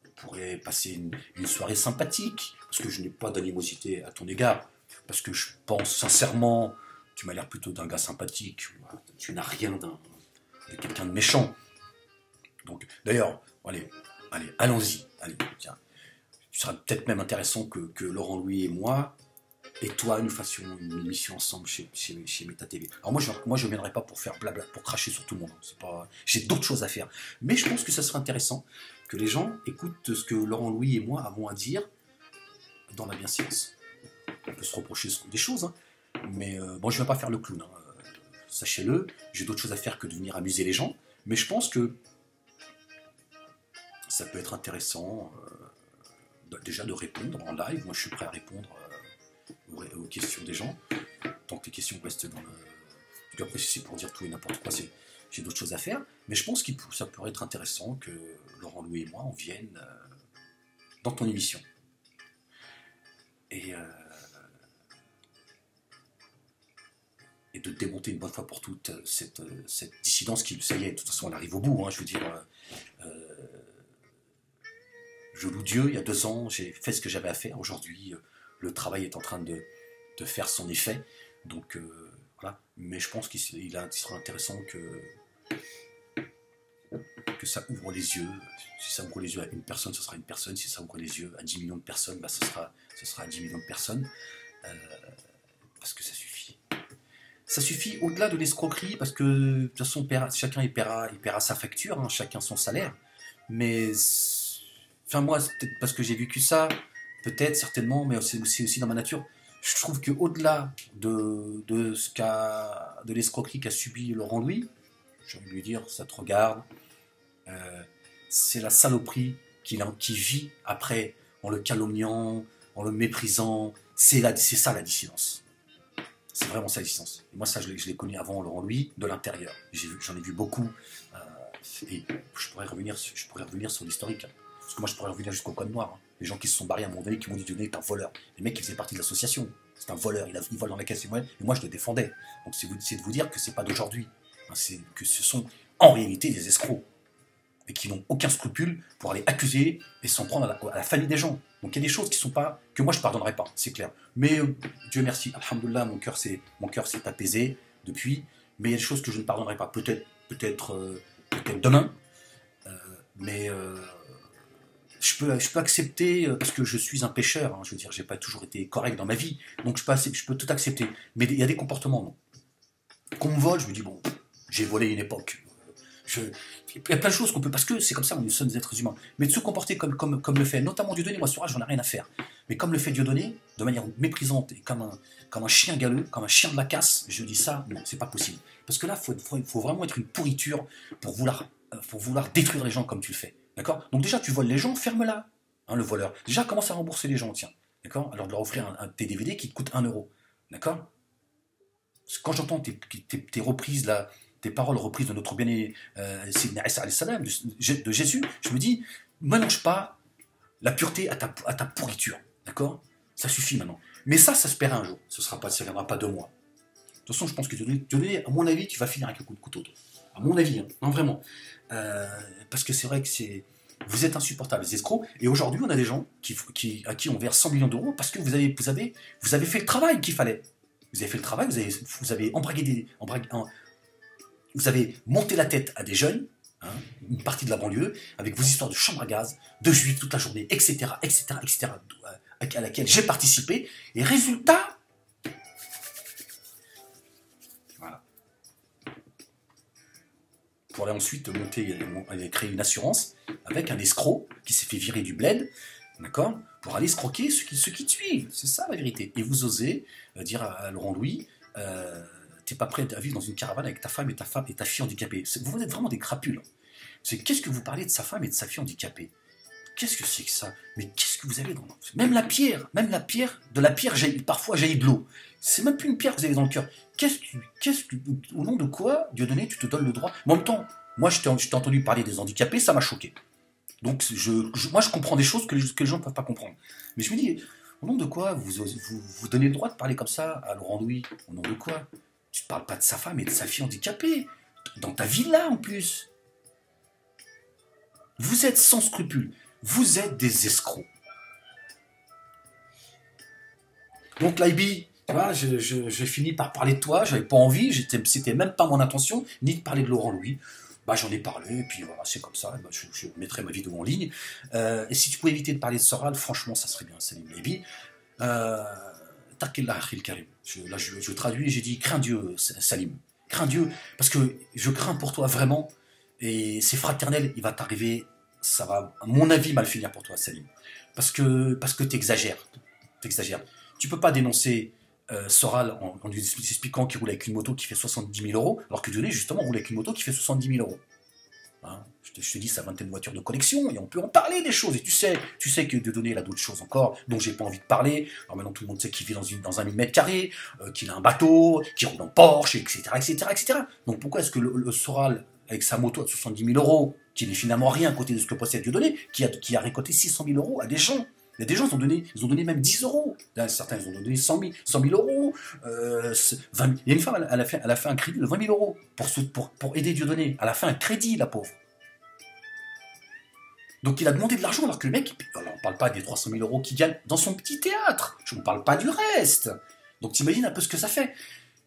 on pourrait passer une soirée sympathique, parce que je n'ai pas d'animosité à ton égard, parce que je pense sincèrement, tu m'as l'air plutôt d'un gars sympathique, tu n'as rien de quelqu'un de méchant. Donc, d'ailleurs, allez, allons-y. Allez, tiens. Ce sera peut-être même intéressant que Laurent Louis et moi, et toi, nous fassions une émission ensemble chez Meta TV. Alors moi, je ne viendrai pas pour faire blabla, pour cracher sur tout le monde. J'ai d'autres choses à faire. Mais je pense que ça serait intéressant que les gens écoutent ce que Laurent Louis et moi avons à dire dans la bienséance. On peut se reprocher des choses, hein, mais bon, je ne vais pas faire le clown. Hein. Sachez-le, j'ai d'autres choses à faire que de venir amuser les gens, mais je pense que ça peut être intéressant déjà de répondre en live. Moi, je suis prêt à répondre aux questions des gens, tant que les questions restent dans le... Puis après, si c'est pour dire tout et n'importe quoi, j'ai d'autres choses à faire, mais je pense que ça pourrait être intéressant que Laurent Louis et moi, on vienne dans ton émission. Et de démonter une bonne fois pour toutes cette dissidence qui, ça y est, de toute façon, elle arrive au bout. Hein, je veux dire, je loue Dieu, il y a 2 ans, j'ai fait ce que j'avais à faire. Aujourd'hui, le travail est en train de faire son effet. Donc, voilà. Mais je pense qu'il sera intéressant que ça ouvre les yeux. Si ça ouvre les yeux à une personne, ce sera une personne. Si ça ouvre les yeux à 10 millions de personnes, bah, ce sera à 10 millions de personnes. Parce que ça suffit. Ça suffit au-delà de l'escroquerie, parce que de toute façon, chacun il paiera sa facture, hein, chacun son salaire. Mais, enfin moi, c'est peut-être parce que j'ai vécu ça, peut-être, certainement, mais c'est aussi dans ma nature. Je trouve qu'au-delà de l'escroquerie qu'a subi Laurent Louis, j'ai envie de lui dire, ça te regarde, c'est la saloperie qu'il vit après, en le calomniant, en le méprisant. C'est ça la dissidence. C'est vraiment ça la dissidence. Et moi, ça, je l'ai connu avant Laurent Louis, de l'intérieur. J'en ai vu beaucoup. Et je pourrais revenir sur l'historique. Parce que moi, je pourrais revenir jusqu'au Code Noir. Hein. Les gens qui se sont barrés à un moment donné, qui m'ont dit Dieudonné est un voleur. Les mecs qui faisaient partie de l'association. C'est un voleur, il vole dans la caisse. Et moi, je le défendais. Donc, c'est de vous dire que c'est pas d'aujourd'hui. Hein, c'est que ce sont en réalité des escrocs. Et qui n'ont aucun scrupule pour aller accuser et s'en prendre à la famille des gens. Donc il y a des choses que moi je ne pardonnerai pas, c'est clair. Mais Dieu merci, alhamdoulilah, mon cœur s'est apaisé depuis, mais il y a des choses que je ne pardonnerai pas. Peut-être demain, mais je peux accepter, parce que je suis un pécheur, hein, je veux dire, j'ai pas toujours été correct dans ma vie, donc je peux tout accepter. Mais il y a des comportements, non. Qu'on me vole, je me dis, bon, j'ai volé une époque. Il y a plein de choses qu'on peut, parce que c'est comme ça, nous sommes des êtres humains. Mais de se comporter comme le fait, notamment Dieudonné, moi sur j'en ai rien à faire. Mais comme le fait Dieudonné, de manière méprisante et comme un chien galeux, comme un chien de la casse, je dis ça, non, c'est pas possible. Parce que là, faut vraiment être une pourriture pour vouloir détruire les gens comme tu le fais. D'accord? Donc déjà, tu voles les gens, ferme-la. hein, le voleur. Déjà, commence à rembourser les gens, tiens. D'accord? Alors de leur offrir tes DVD qui te coûtent 1 euro. D'accord? Parce que quand j'entends tes reprises, là, tes paroles reprises de notre bien-aimé Sayyidina Isa alayhi salam, de Jésus, je me dis, mélange pas la pureté à ta pourriture. D'accord? Ça suffit maintenant. Mais ça se paiera un jour. Ça ne viendra pas de moi. De toute façon, je pense que à mon avis, tu vas finir avec un coup de couteau. À mon avis, hein. Non, vraiment. Parce que c'est vrai que vous êtes insupportables, les escrocs. Et aujourd'hui, on a des gens à qui on verse 100 millions d'euros parce que vous avez fait le travail qu'il fallait. Vous avez fait le travail, vous avez vous avez monté la tête à des jeunes, hein, une partie de la banlieue, avec vos histoires de chambre à gaz, de juifs toute la journée, etc., etc., etc., à laquelle j'ai participé. Et résultat, voilà. Pour aller ensuite créer une assurance avec un escroc qui s'est fait virer du bled, d'accord, pour aller escroquer ceux qui te suivent. C'est ça la vérité. Et vous osez dire à Laurent Louis, t'es pas prêt à vivre dans une caravane avec ta femme et ta fille handicapée. Vous êtes vraiment des crapules. Qu'est-ce que vous parlez de sa femme et de sa fille handicapée? Qu'est-ce que c'est que ça? Mais qu'est-ce que vous avez dans... Même la pierre, de la pierre, parfois jaillit de l'eau. C'est même plus une pierre que vous avez dans le cœur. Au nom de quoi, Dieudonné, tu te donnes le droit? Mais en même temps, moi, je t'ai entendu parler des handicapés, ça m'a choqué. Donc, moi, je comprends des choses que les gens ne peuvent pas comprendre. Mais je me dis, au nom de quoi vous donnez le droit de parler comme ça à Laurent Louis? Au nom de quoi? Tu ne parles pas de sa femme et de sa fille handicapée. Dans ta villa, en plus. Vous êtes sans scrupules. Vous êtes des escrocs. Donc, Laibi, tu vois, j'ai fini par parler de toi. J'avais pas envie. C'était même pas mon intention, ni de parler de Laurent Louis. Bah, j'en ai parlé, et puis voilà, c'est comme ça. Bah, je mettrai ma vidéo en ligne. Et si tu pouvais éviter de parler de Soral, franchement, ça serait bien, Salim Laibi. Takillah akhil karim. Là, je traduis et j'ai dit crains Dieu, Salim. Crains Dieu, parce que je crains pour toi vraiment. Et c'est fraternel, il va t'arriver, ça va, à mon avis, mal finir pour toi, Salim. Parce que t'exagères. Tu peux pas dénoncer Soral en lui expliquant qu'il roule avec une moto qui fait 70 000 euros, alors que Dieudonné, justement, roule avec une moto qui fait 70 000 euros. Hein, je te dis, ça 20 voitures de collection, et on peut en parler des choses. Et tu sais que Dieudonné, il a d'autres choses encore, dont j'ai pas envie de parler. Alors maintenant, tout le monde sait qu'il vit dans un 1000 mètres carrés, qu'il a un bateau, qu'il roule en Porsche, etc., etc., etc. Donc pourquoi est-ce que le Soral, avec sa moto à 70 000 euros, qui n'est finalement rien à côté de ce que possède Dieudonné, qui a récolté 600 000 euros à des gens? Il y a des gens, ils ont donné même 10 euros. Certains, ils ont donné 100 000 euros. 20 000. Il y a une femme, elle a fait un crédit de 20 000 euros pour aider Dieudonné. Elle a fait un crédit, la pauvre. Donc il a demandé de l'argent alors que le mec, alors on ne parle pas des 300 000 euros qu'il gagne dans son petit théâtre. Je ne parle pas du reste. Donc t'imagines un peu ce que ça fait.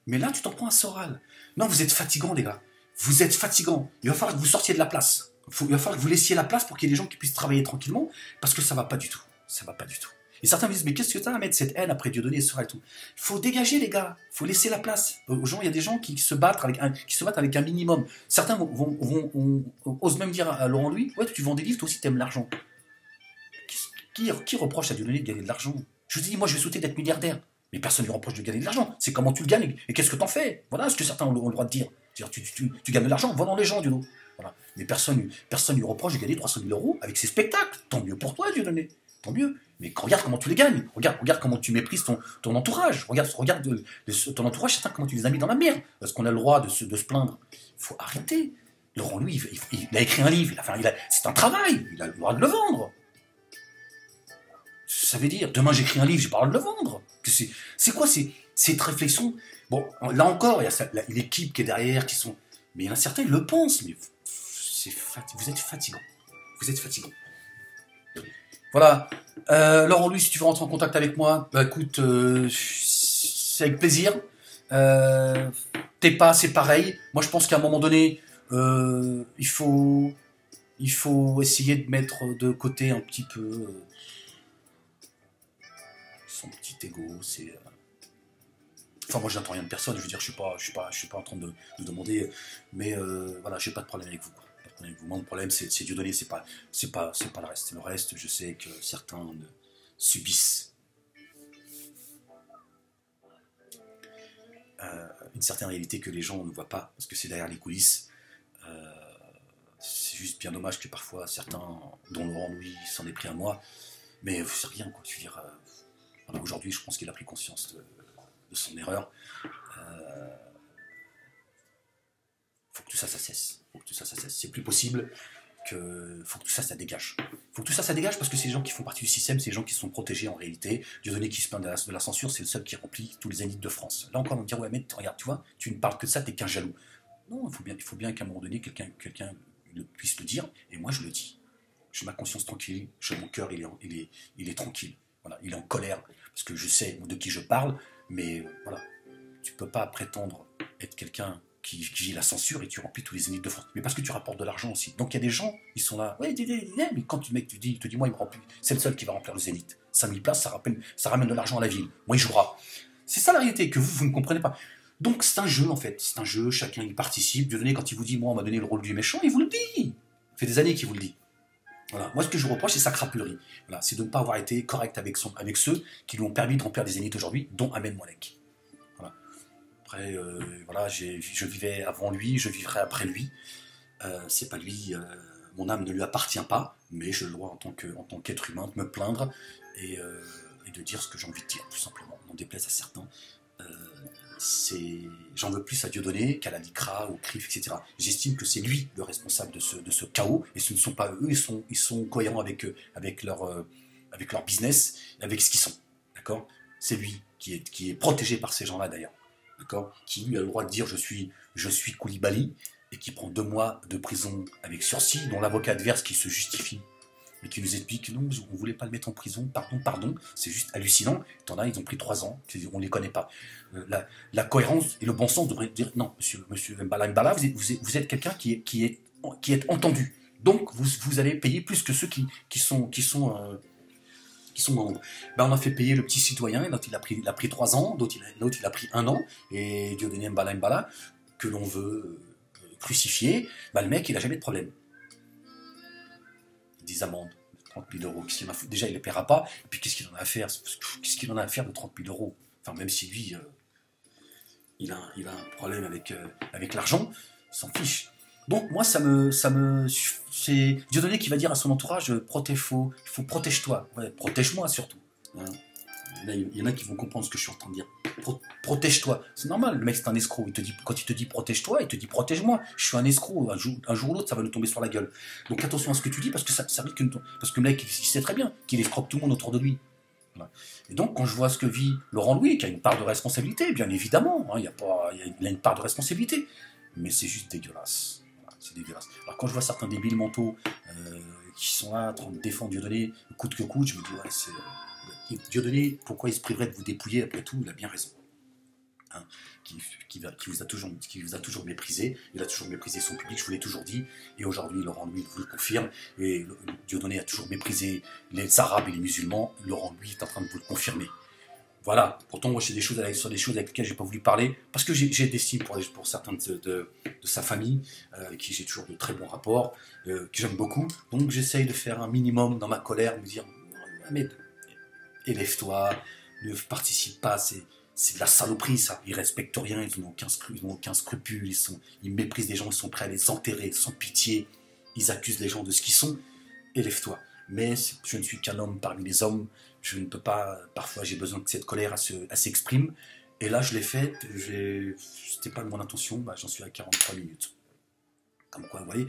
Mais là, tu t'en prends à Soral. Non, vous êtes fatigants, les gars. Vous êtes fatigants. Il va falloir que vous sortiez de la place. Il va falloir que vous laissiez la place pour qu'il y ait des gens qui puissent travailler tranquillement, parce que ça va pas du tout. Ça va pas du tout. Et certains me disent, mais qu'est-ce que tu as à mettre cette haine après Dieudonné et Soral et tout? Il faut dégager, les gars. Il faut laisser la place. Aux gens, il y a des gens qui se battent avec un minimum. Certains osent même dire à Laurent Louis, ouais, tu vends des livres, toi aussi t'aimes l'argent. Qui reproche à Dieudonné de gagner de l'argent? Je dis, moi je vais souhaiter d'être milliardaire. Mais personne ne lui reproche de gagner de l'argent. C'est comment tu le gagnes et qu'est-ce que t'en fais. Voilà ce que certains ont le droit de dire. C'est-à-dire, tu gagnes de l'argent, vendant les gens, Dieudonné. Voilà. Mais personne lui reproche de gagner 300 000 euros avec ses spectacles. Tant mieux pour toi, Dieudonné. Tant mieux. Mais regarde comment tu les gagnes. Regarde comment tu méprises ton entourage. Regarde ton entourage, certains, comment tu les as mis dans la merde. Parce qu'on a le droit de se plaindre. Il faut arrêter. Laurent, lui, il a écrit un livre. C'est un travail. Il a le droit de le vendre. Ça veut dire, demain j'écris un livre, j'ai pas le droit de le vendre. C'est quoi cette réflexion? Bon, là encore, il y a l'équipe qui est derrière, qui sont... Mais il y en a certains, ils le pensent, mais vous êtes fatigants. Vous êtes fatigants. Voilà. Laurent Louis, si tu veux rentrer en contact avec moi, bah écoute, c'est avec plaisir. T'es pas, c'est pareil. Moi, je pense qu'à un moment donné, il faut essayer de mettre de côté un petit peu son petit ego. Enfin, moi, je n'attends rien de personne. Je veux dire, je suis pas en train de demander, mais voilà, j'ai pas de problème avec vous. Mon problème, c'est Dieudonné, c'est pas le reste. Le reste, je sais que certains subissent une certaine réalité que les gens ne voient pas, parce que c'est derrière les coulisses. c'est juste bien dommage que parfois certains, dont Laurent Louis, s'en est pris à moi, mais c'est rien, quoi. Je veux dire, voilà, aujourd'hui, je pense qu'il a pris conscience de son erreur. Faut que tout ça, ça cesse. Faut que tout ça, ça cesse. C'est plus possible. Faut que tout ça, ça dégage. Faut que tout ça, ça dégage parce que ces gens qui font partie du système, c'est les gens qui sont protégés en réalité. Dieudonné qui se plaint de la censure, c'est le seul qui remplit tous les zéniths de France. Là encore, on va me dire, ouais, mais regarde, tu vois, tu ne parles que de ça, t'es qu'un jaloux. Non, il faut bien qu'à un moment donné, quelqu'un puisse le dire, et moi je le dis. J'ai ma conscience tranquille, mon cœur il est tranquille. Voilà, il est en colère, parce que je sais de qui je parle, mais voilà, tu peux pas prétendre être quelqu'un qui vit la censure et tu remplis tous les zéniths de France. Mais parce que tu rapportes de l'argent aussi. Donc il y a des gens, ils sont là, ouais, mais quand le mec te dit, moi il me remplit, c'est le seul qui va remplir le zénith. 5000 places, ça ramène de l'argent à la ville. Moi il jouera. C'est ça la réalité, que vous ne comprenez pas. Donc c'est un jeu en fait, c'est un jeu, chacun y participe. Dieudonné, quand il vous dit, moi on m'a donné le rôle du méchant, il vous le dit. Ça fait des années qu'il vous le dit. Voilà. Moi ce que je vous reproche, c'est sa crapulerie. Voilà. C'est de ne pas avoir été correct avec ceux qui lui ont permis de remplir des zéniths aujourd'hui, dont Ahmed Moalek. Voilà. Après, voilà, je vivais avant lui, je vivrai après lui. C'est pas lui, mon âme ne lui appartient pas, mais j'ai le droit en tant qu'être humain de me plaindre et de dire ce que j'ai envie de dire, tout simplement. N'en déplaise à certains. J'en veux plus à Dieudonné qu'à la LICRA, au CRIF, etc. J'estime que c'est lui le responsable de ce chaos, et ce ne sont pas eux, ils sont cohérents avec leur business, avec ce qu'ils sont. D'accord ? C'est lui qui est protégé par ces gens-là d'ailleurs. D'accord ? Qui lui a le droit de dire je suis Koulibaly, et qui prend 2 mois de prison avec sursis, dont l'avocat adverse qui se justifie et qui nous explique non, on ne voulait pas le mettre en prison, pardon, c'est juste hallucinant. T'en as, ils ont pris 3 ans, on ne les connaît pas. La cohérence et le bon sens devraient dire non, monsieur Mbala, vous êtes quelqu'un qui est entendu. Donc vous allez payer plus que ceux qui sont membres. Ben, on a fait payer le petit citoyen, l'autre il a pris 3 ans, l'autre il a pris 1 an, et Dieudonné Mbala, que l'on veut crucifier, ben, le mec il a jamais de problème. 10 amendes, 30 000 euros. Déjà, il ne les paiera pas. Et puis, qu'est-ce qu'il en a à faire? Qu'est-ce qu'il en a à faire de 30 000 euros? Enfin, même si lui, il a un problème avec l'argent, il s'en fiche. Donc, moi, c'est Dieudonné qui va dire à son entourage, protège-toi. Ouais, protège-moi surtout. Hein. Il y en a qui vont comprendre ce que je suis en train de dire. Protège-toi. C'est normal, le mec c'est un escroc. Quand il te dit protège-toi, il te dit protège-moi. Je suis un escroc. Un jour ou l'autre, ça va nous tomber sur la gueule. Donc attention à ce que tu dis parce que ça risque parce que le mec, il sait très bien qu'il escroque tout le monde autour de lui. Voilà. Et donc, quand je vois ce que vit Laurent Louis, qui a une part de responsabilité, bien évidemment, hein, il a une part de responsabilité, mais c'est juste dégueulasse. Voilà, c'est dégueulasse. Alors quand je vois certains débiles mentaux qui sont là en train de défendre Dieudonné coûte que coûte, je me dis ouais, c'est Dieudonné, pourquoi il se priverait de vous dépouiller? Après tout, il a bien raison. Hein, qui vous a toujours méprisé, il a toujours méprisé son public, je vous l'ai toujours dit, et aujourd'hui Laurent Louis vous le confirme, et Dieudonné a toujours méprisé les Arabes et les musulmans, Laurent Louis est en train de vous le confirmer. Voilà, pourtant moi j'ai sur des choses avec lesquelles j'ai pas voulu parler, parce que j'ai des signes pour certains de sa famille, avec qui j'ai toujours de très bons rapports, que j'aime beaucoup, donc j'essaye de faire un minimum dans ma colère, me dire, mais élève-toi, ne participe pas, c'est de la saloperie ça, ils respectent rien, ils n'ont aucun scrupule, ils méprisent des gens, ils sont prêts à les enterrer sans pitié, ils accusent les gens de ce qu'ils sont, élève-toi. Mais je ne suis qu'un homme parmi les hommes, je ne peux pas, parfois j'ai besoin que cette colère elle s'exprime, et là je l'ai faite, c'était pas mon intention, j'en suis à 43 minutes. Comme quoi, vous voyez,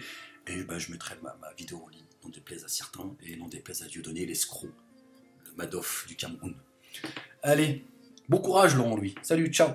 et je mettrai ma vidéo en ligne, n'en déplaise à certains, et n'en déplaise à Dieudonné, l'escroc, le Madoff du Cameroun. Allez, bon courage Laurent Louis, salut, ciao.